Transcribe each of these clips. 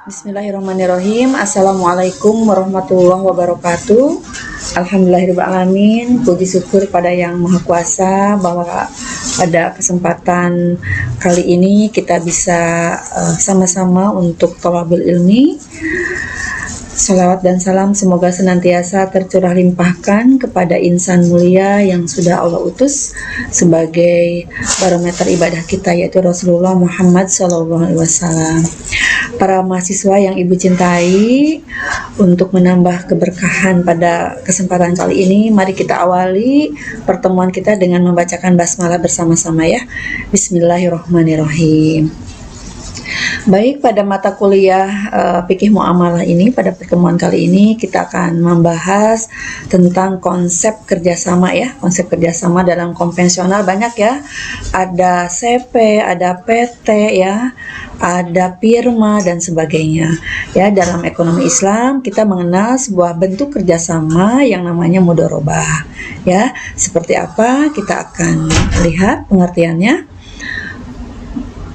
Bismillahirrahmanirrahim. Assalamualaikum warahmatullahi wabarakatuh. Alhamdulillahirrahmanirrahim. Puji syukur pada Yang Maha Kuasa bahwa pada kesempatan kali ini kita bisa sama-sama untuk thalabul ilmi. Salawat dan salam semoga senantiasa tercurah limpahkan kepada insan mulia yang sudah Allah utus sebagai barometer ibadah kita, yaitu Rasulullah Muhammad SAW. Para mahasiswa yang Ibu cintai, untuk menambah keberkahan pada kesempatan kali ini, mari kita awali pertemuan kita dengan membacakan basmalah bersama-sama ya. Bismillahirrahmanirrahim. Baik, pada mata kuliah fikih muamalah ini, pada pertemuan kali ini kita akan membahas tentang konsep kerjasama ya. Konsep kerjasama dalam konvensional banyak ya. Ada CP, ada PT ya, ada firma dan sebagainya. Ya, dalam ekonomi Islam kita mengenal sebuah bentuk kerjasama yang namanya mudharabah. Ya, seperti apa kita akan lihat pengertiannya.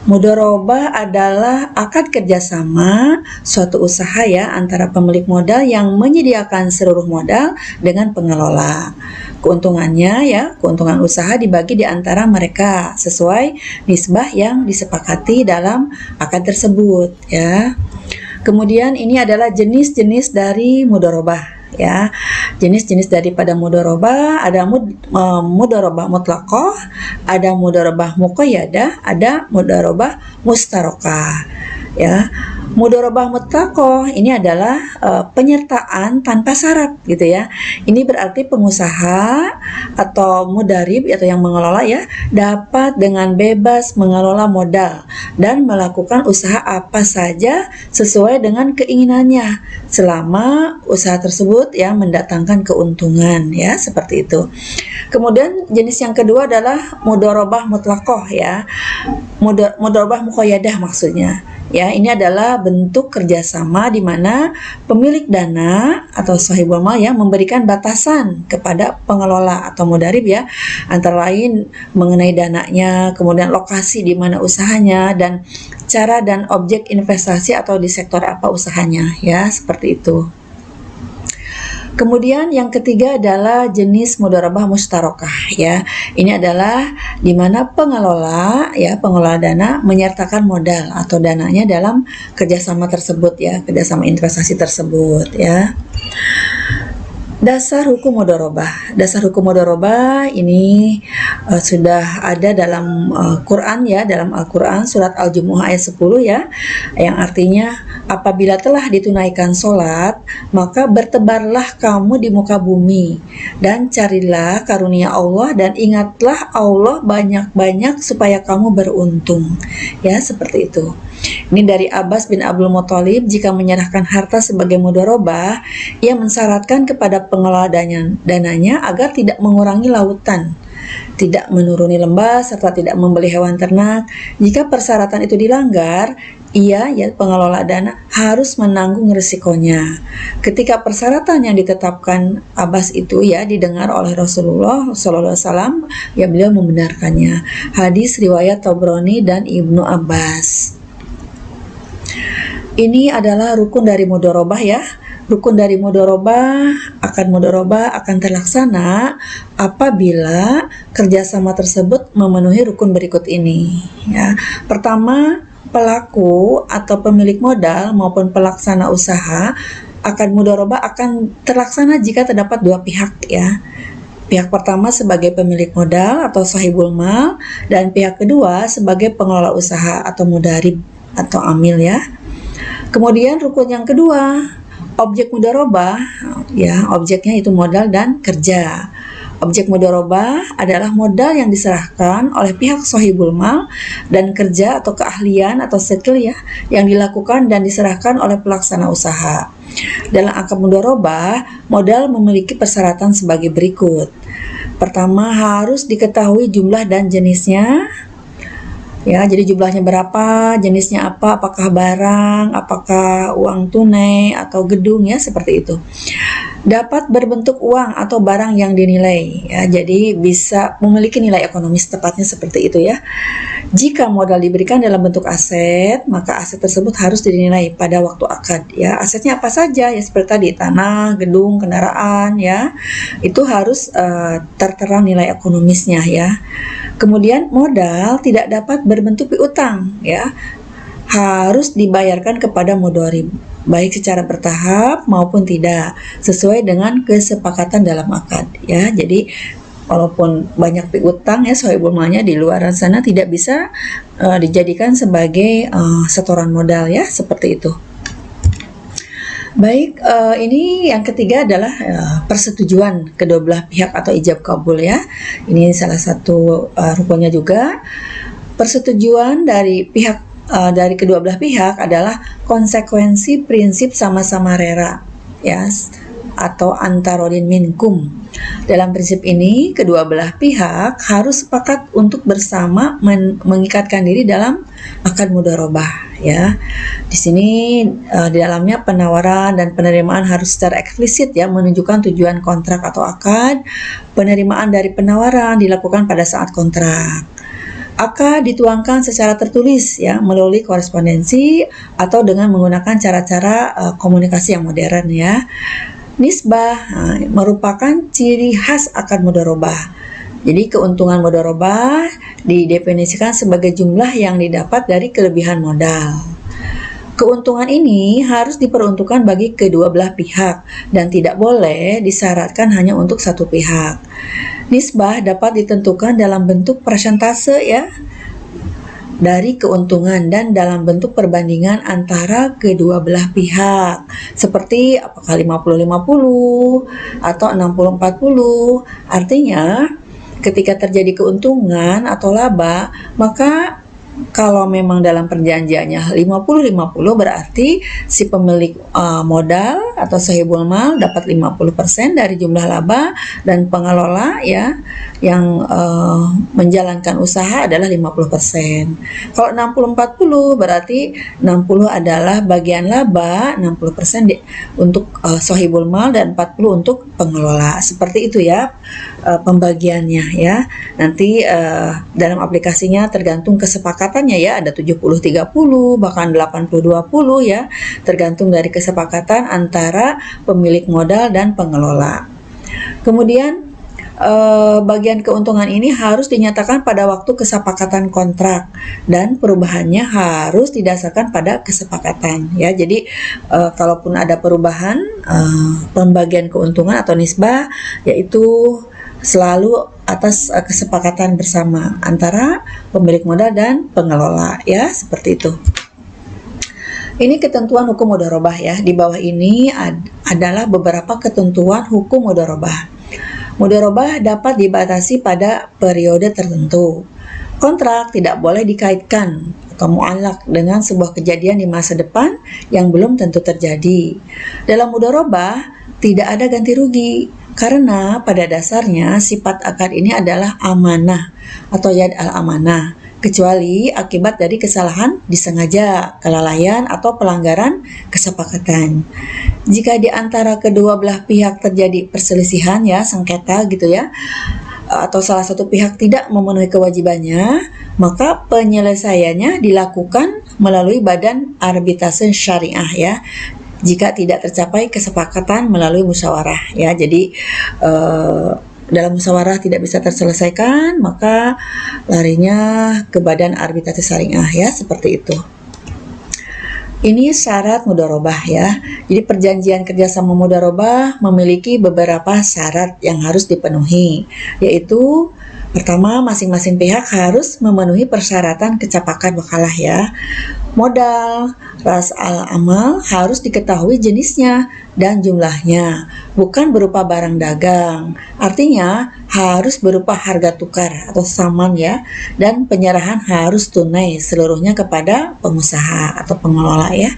Mudharabah adalah akad kerjasama suatu usaha ya antara pemilik modal yang menyediakan seluruh modal dengan pengelola. Keuntungannya ya, keuntungan usaha dibagi di antara mereka sesuai nisbah yang disepakati dalam akad tersebut ya. Kemudian ini adalah jenis-jenis dari mudharabah ya. Jenis-jenis daripada mudharabah ada mudharabah mutlaqah, ada mudharabah muqayyadah, ada mudharabah mustarakah ya. Mudharabah mutlaqah ini adalah penyertaan tanpa syarat gitu ya. Ini berarti pengusaha atau mudarib atau yang mengelola ya dapat dengan bebas mengelola modal dan melakukan usaha apa saja sesuai dengan keinginannya selama usaha tersebut ya mendatangkan keuntungan ya, seperti itu. Kemudian jenis yang kedua adalah mudharabah mutlaqah ya. Mudharabah muqayyadah maksudnya. Ya, ini adalah bentuk kerjasama di mana pemilik dana atau sahibul mal ya memberikan batasan kepada pengelola atau mudarib ya, antara lain mengenai dananya, kemudian lokasi di mana usahanya, dan cara dan objek investasi atau di sektor apa usahanya ya, seperti itu. Kemudian yang ketiga adalah jenis mudharabah mustarakah ya. Ini adalah di mana pengelola dana menyertakan modal atau dananya dalam kerjasama tersebut ya, kerjasama investasi tersebut ya. Dasar hukum mudharabah. Dasar hukum mudharabah ini sudah ada dalam Quran ya, dalam Al-Quran surat Al-Jumu'ah ayat 10 ya, yang artinya apabila telah ditunaikan sholat, maka bertebarlah kamu di muka bumi dan carilah karunia Allah dan ingatlah Allah banyak-banyak supaya kamu beruntung ya, seperti itu. Ini dari Abbas bin Abdul Muthalib, jika menyerahkan harta sebagai mudharabah, ia mensyaratkan kepada pengelola dananya agar tidak mengurangi lautan, tidak menuruni lembah, serta tidak membeli hewan ternak. Jika persyaratan itu dilanggar, ia ya pengelola dana harus menanggung risikonya. Ketika persyaratan yang ditetapkan Abbas itu ya didengar oleh Rasulullah SAW, ya beliau membenarkannya. Hadis riwayat Tabrani dan Ibnu Abbas. Ini adalah rukun dari mudharabah ya. Rukun dari mudharabah, akad mudharabah akan terlaksana apabila kerjasama tersebut memenuhi rukun berikut ini ya. Pertama, pelaku atau pemilik modal maupun pelaksana usaha, akad mudharabah akan terlaksana jika terdapat dua pihak ya. Pihak pertama sebagai pemilik modal atau sahibul mal, dan pihak kedua sebagai pengelola usaha atau mudarib atau amil ya. Kemudian rukun yang kedua, objek mudharabah ya, objeknya itu modal dan kerja. Objek mudharabah adalah modal yang diserahkan oleh pihak sahibul mal dan kerja atau keahlian atau skill ya yang dilakukan dan diserahkan oleh pelaksana usaha. Dalam akad mudharabah, modal memiliki persyaratan sebagai berikut. Pertama, harus diketahui jumlah dan jenisnya. Ya, jadi jumlahnya berapa, jenisnya apa, apakah barang, apakah uang tunai atau gedung ya, seperti itu. Dapat berbentuk uang atau barang yang dinilai ya, jadi bisa memiliki nilai ekonomis, tepatnya seperti itu ya. Jika modal diberikan dalam bentuk aset, maka aset tersebut harus dinilai pada waktu akad ya. Asetnya apa saja ya, seperti tadi tanah, gedung, kendaraan ya. Itu harus tertera nilai ekonomisnya ya. Kemudian modal tidak dapat berbentuk piutang ya, harus dibayarkan kepada mudharib, baik secara bertahap maupun tidak, sesuai dengan kesepakatan dalam akad ya. Jadi walaupun banyak piutang ya, sohibul malnya di luar sana tidak bisa dijadikan sebagai setoran modal ya, seperti itu. Baik, ini yang ketiga adalah persetujuan kedua belah pihak atau ijab kabul ya. Ini salah satu rukunnya juga. Persetujuan dari kedua belah pihak adalah konsekuensi prinsip sama-sama rera ya, atau antarodin minkum. Dalam prinsip ini, kedua belah pihak harus sepakat untuk bersama mengikatkan diri dalam akad mudharabah ya. Di sini di dalamnya penawaran dan penerimaan harus secara eksplisit ya, menunjukkan tujuan kontrak atau akad. Penerimaan dari penawaran dilakukan pada saat kontrak. Akad dituangkan secara tertulis ya, melalui korespondensi atau dengan menggunakan cara-cara komunikasi yang modern ya. Nisbah merupakan ciri khas akad mudharabah. Jadi keuntungan mudharabah didefinisikan sebagai jumlah yang didapat dari kelebihan modal. Keuntungan ini harus diperuntukkan bagi kedua belah pihak dan tidak boleh disyaratkan hanya untuk satu pihak. Nisbah dapat ditentukan dalam bentuk persentase ya, dari keuntungan dan dalam bentuk perbandingan antara kedua belah pihak, seperti apakah 50-50 atau 60-40. Artinya ketika terjadi keuntungan atau laba, maka kalau memang dalam perjanjiannya 50-50, berarti si pemilik modal atau sahibul mal dapat 50% dari jumlah laba, dan pengelola ya yang menjalankan usaha adalah 50%. Kalau 60-40 berarti 60 adalah bagian laba, 60% untuk sahibul mal dan 40 untuk pengelola. Seperti itu ya pembagiannya ya. Nanti dalam aplikasinya tergantung kesepakatannya ya, ada 70-30 bahkan 80-20 ya, tergantung dari kesepakatan antara pemilik modal dan pengelola. Kemudian bagian keuntungan ini harus dinyatakan pada waktu kesepakatan kontrak dan perubahannya harus didasarkan pada kesepakatan ya. Jadi kalaupun ada perubahan pembagian keuntungan atau nisbah, yaitu selalu atas kesepakatan bersama antara pemilik modal dan pengelola ya, seperti itu. Ini ketentuan hukum mudharabah ya. Di bawah ini adalah beberapa ketentuan hukum mudharabah. Mudharabah dapat dibatasi pada periode tertentu. Kontrak tidak boleh dikaitkan atau mu'allaq dengan sebuah kejadian di masa depan yang belum tentu terjadi. Dalam mudharabah tidak ada ganti rugi, karena pada dasarnya sifat akad ini adalah amanah atau yad al-amanah, kecuali akibat dari kesalahan disengaja, kelalaian, atau pelanggaran kesepakatan. Jika di antara kedua belah pihak terjadi perselisihan ya, sengketa gitu ya, atau salah satu pihak tidak memenuhi kewajibannya, maka penyelesaiannya dilakukan melalui badan arbitrase syariah ya, jika tidak tercapai kesepakatan melalui musyawarah ya. Jadi dalam musyawarah tidak bisa terselesaikan, maka larinya ke badan arbitrase syariah ya, seperti itu. Ini syarat mudharabah ya. Jadi perjanjian kerjasama mudharabah memiliki beberapa syarat yang harus dipenuhi, yaitu pertama, masing-masing pihak harus memenuhi persyaratan kecapakan wakalah ya. Modal, ras al-amal harus diketahui jenisnya dan jumlahnya, bukan berupa barang dagang. Artinya harus berupa harga tukar atau saman ya, dan penyerahan harus tunai seluruhnya kepada pengusaha atau pengelola ya.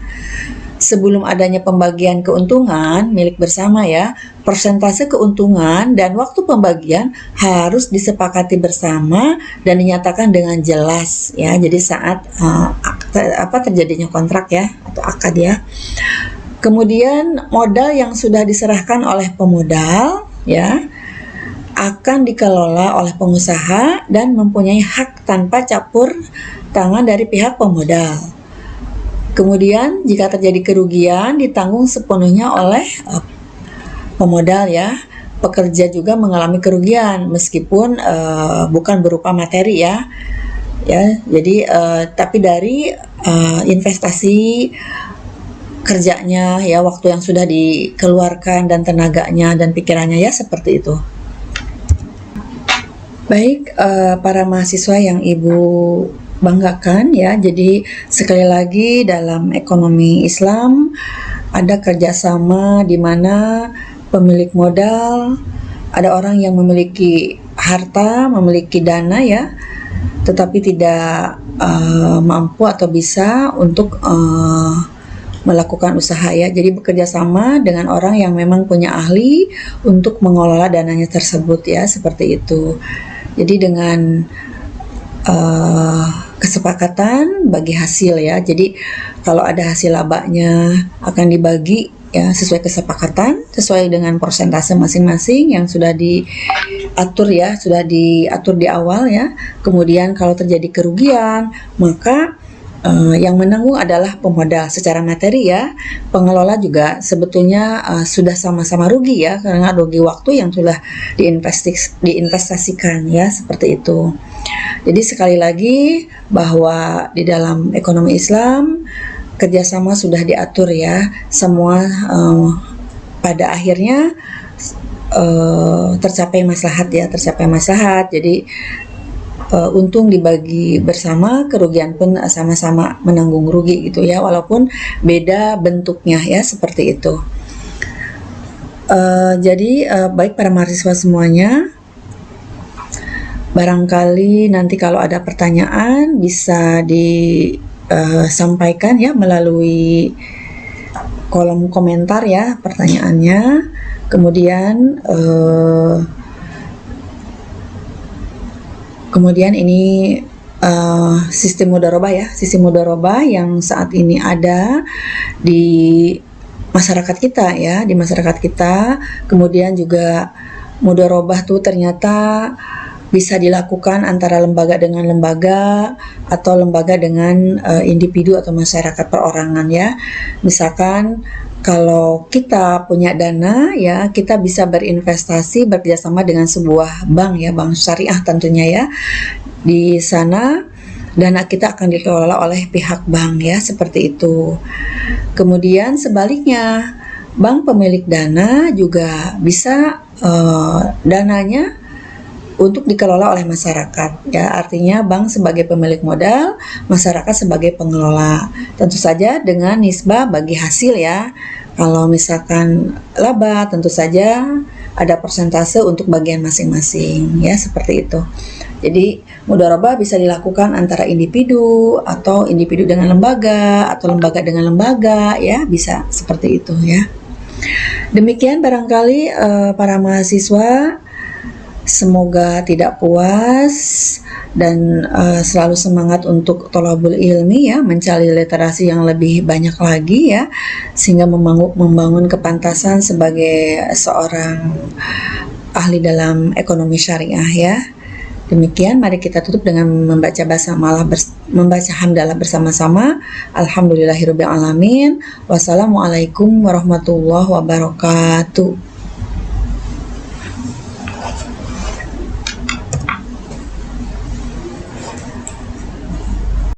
sebelum adanya pembagian keuntungan milik bersama ya, persentase keuntungan dan waktu pembagian harus disepakati bersama dan dinyatakan dengan jelas ya. Jadi saat terjadinya kontrak ya atau akad ya. Kemudian modal yang sudah diserahkan oleh pemodal ya akan dikelola oleh pengusaha dan mempunyai hak tanpa campur tangan dari pihak pemodal. Kemudian jika terjadi kerugian ditanggung sepenuhnya oleh pemodal ya. Pekerja juga mengalami kerugian meskipun bukan berupa materi ya. Jadi tapi dari investasi kerjanya ya, waktu yang sudah dikeluarkan dan tenaganya dan pikirannya ya, seperti itu. Baik, para mahasiswa yang Ibu banggakan ya, jadi sekali lagi dalam ekonomi Islam ada kerjasama di mana pemilik modal, ada orang yang memiliki harta, memiliki dana ya, tetapi tidak mampu atau bisa untuk melakukan usaha ya. Jadi bekerja sama dengan orang yang memang punya ahli untuk mengelola dananya tersebut ya, seperti itu. Jadi dengan kesepakatan bagi hasil ya. Jadi kalau ada hasil labanya akan dibagi ya sesuai kesepakatan, sesuai dengan persentase masing-masing yang sudah diatur ya, sudah diatur di awal ya. Kemudian kalau terjadi kerugian, maka yang menanggung adalah pemodal secara materi ya. Pengelola juga sebetulnya sudah sama-sama rugi ya, karena rugi waktu yang sudah diinvestasikan ya, seperti itu. Jadi sekali lagi bahwa di dalam ekonomi Islam kerjasama sudah diatur ya, semua pada akhirnya tercapai maslahat ya, tercapai maslahat. Jadi untung dibagi bersama, kerugian pun sama-sama menanggung rugi gitu ya, walaupun beda bentuknya ya, seperti itu. Jadi baik para mahasiswa semuanya, barangkali nanti kalau ada pertanyaan bisa disampaikan ya melalui kolom komentar ya pertanyaannya. Kemudian ini sistem mudharabah ya, sistem mudharabah yang saat ini ada di masyarakat kita ya, di masyarakat kita. Kemudian juga mudharabah tuh ternyata bisa dilakukan antara lembaga dengan lembaga atau lembaga dengan individu atau masyarakat perorangan ya. Misalkan kalau kita punya dana ya, kita bisa berinvestasi bekerjasama dengan sebuah bank ya, bank syariah tentunya ya. Di sana dana kita akan dikelola oleh pihak bank ya, seperti itu. Kemudian sebaliknya, bank pemilik dana juga bisa dananya untuk dikelola oleh masyarakat ya, artinya bank sebagai pemilik modal, masyarakat sebagai pengelola, tentu saja dengan nisbah bagi hasil ya. Kalau misalkan laba, tentu saja ada persentase untuk bagian masing-masing ya, seperti itu. Jadi mudharabah bisa dilakukan antara individu atau individu dengan lembaga atau lembaga dengan lembaga ya, bisa seperti itu ya. Demikian barangkali para mahasiswa, semoga tidak puas dan selalu semangat untuk thalabul ilmi ya, mencari literasi yang lebih banyak lagi ya, sehingga membangun kepantasan sebagai seorang ahli dalam ekonomi syariah ya. Demikian, mari kita tutup dengan membaca membaca hamdalah bersama-sama. Alhamdulillahirabbil alamin. Wassalamualaikum warahmatullahi wabarakatuh.